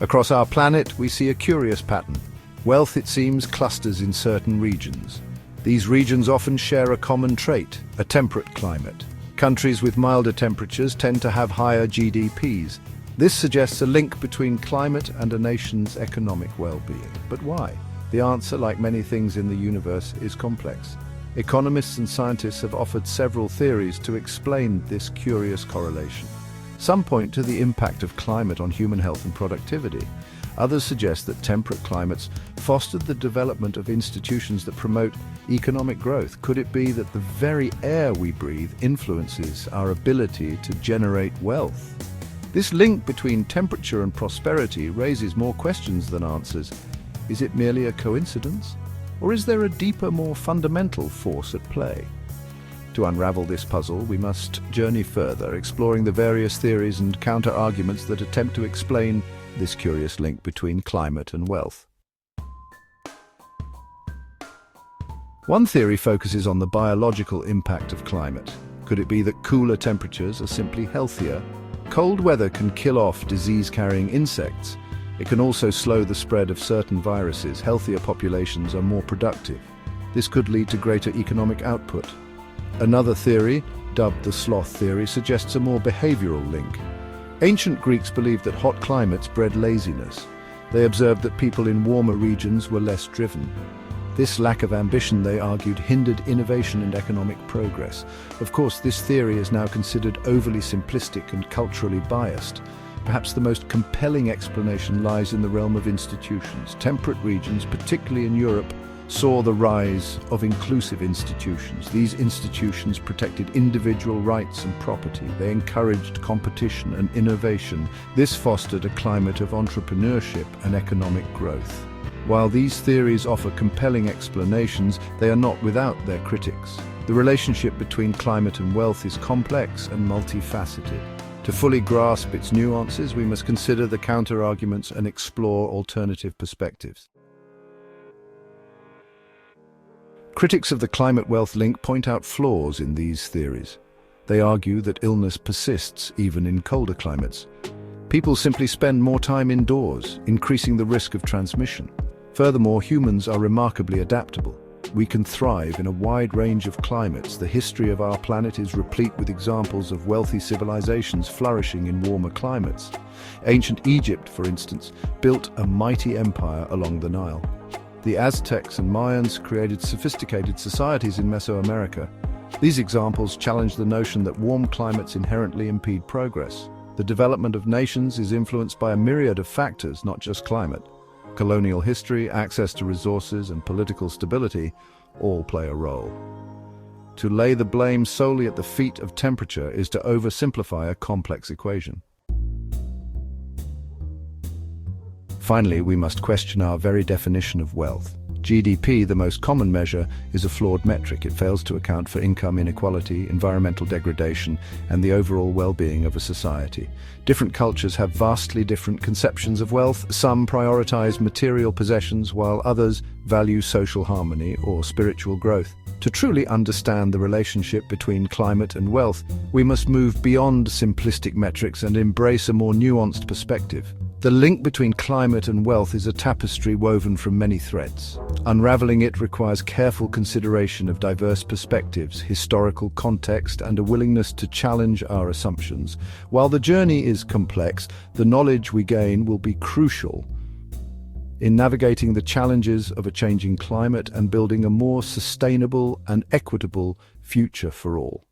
Across our planet, we see a curious pattern. Wealth, it seems, clusters in certain regions. These regions often share a common trait, a temperate climate. Countries with milder temperatures tend to have higher GDPs. This suggests a link between climate and a nation's economic well-being. But why? The answer, like many things in the universe, is complex. Economists and scientists have offered several theories to explain this curious correlation. Some point to the impact of climate on human health and productivity. Others suggest that temperate climates fostered the development of institutions that promote economic growth. Could it be that the very air we breathe influences our ability to generate wealth? This link between temperature and prosperity raises more questions than answers. Is it merely a coincidence? Or is there a deeper, more fundamental force at play? To unravel this puzzle, we must journey further, exploring the various theories and counter-arguments that attempt to explain this curious link between climate and wealth. One theory focuses on the biological impact of climate. Could it be that cooler temperatures are simply healthier? Cold weather can kill off disease-carrying insects. It can also slow the spread of certain viruses. Healthier populations are more productive. This could lead to greater economic output. Another theory, dubbed the sloth theory, suggests a more behavioral link. Ancient Greeks believed that hot climates bred laziness. They observed that people in warmer regions were less driven. This lack of ambition, they argued, hindered innovation and economic progress. Of course, this theory is now considered overly simplistic and culturally biased. Perhaps the most compelling explanation lies in the realm of institutions. Temperate regions, particularly in Europe, saw the rise of inclusive institutions. These institutions protected individual rights and property. They encouraged competition and innovation. This fostered a climate of entrepreneurship and economic growth. While these theories offer compelling explanations, they are not without their critics. The relationship between climate and wealth is complex and multifaceted. To fully grasp its nuances, we must consider the counter-arguments and explore alternative perspectives. Critics of the climate-wealth link point out flaws in these theories. They argue that illness persists even in colder climates. People simply spend more time indoors, increasing the risk of transmission. Furthermore, humans are remarkably adaptable. We can thrive in a wide range of climates. The history of our planet is replete with examples of wealthy civilizations flourishing in warmer climates. Ancient Egypt, for instance, built a mighty empire along the Nile. The Aztecs and Mayans created sophisticated societies in Mesoamerica. These examples challenge the notion that warm climates inherently impede progress. The development of nations is influenced by a myriad of factors, not just climate. Colonial history, access to resources, and political stability all play a role. To lay the blame solely at the feet of temperature is to oversimplify a complex equation. Finally, we must question our very definition of wealth. GDP, the most common measure, is a flawed metric. It fails to account for income inequality, environmental degradation, and the overall well-being of a society. Different cultures have vastly different conceptions of wealth. Some prioritize material possessions, while others value social harmony or spiritual growth. To truly understand the relationship between climate and wealth, we must move beyond simplistic metrics and embrace a more nuanced perspective. The link between climate and wealth is a tapestry woven from many threads. Unraveling it requires careful consideration of diverse perspectives, historical context, and a willingness to challenge our assumptions. While the journey is complex, the knowledge we gain will be crucial in navigating the challenges of a changing climate and building a more sustainable and equitable future for all.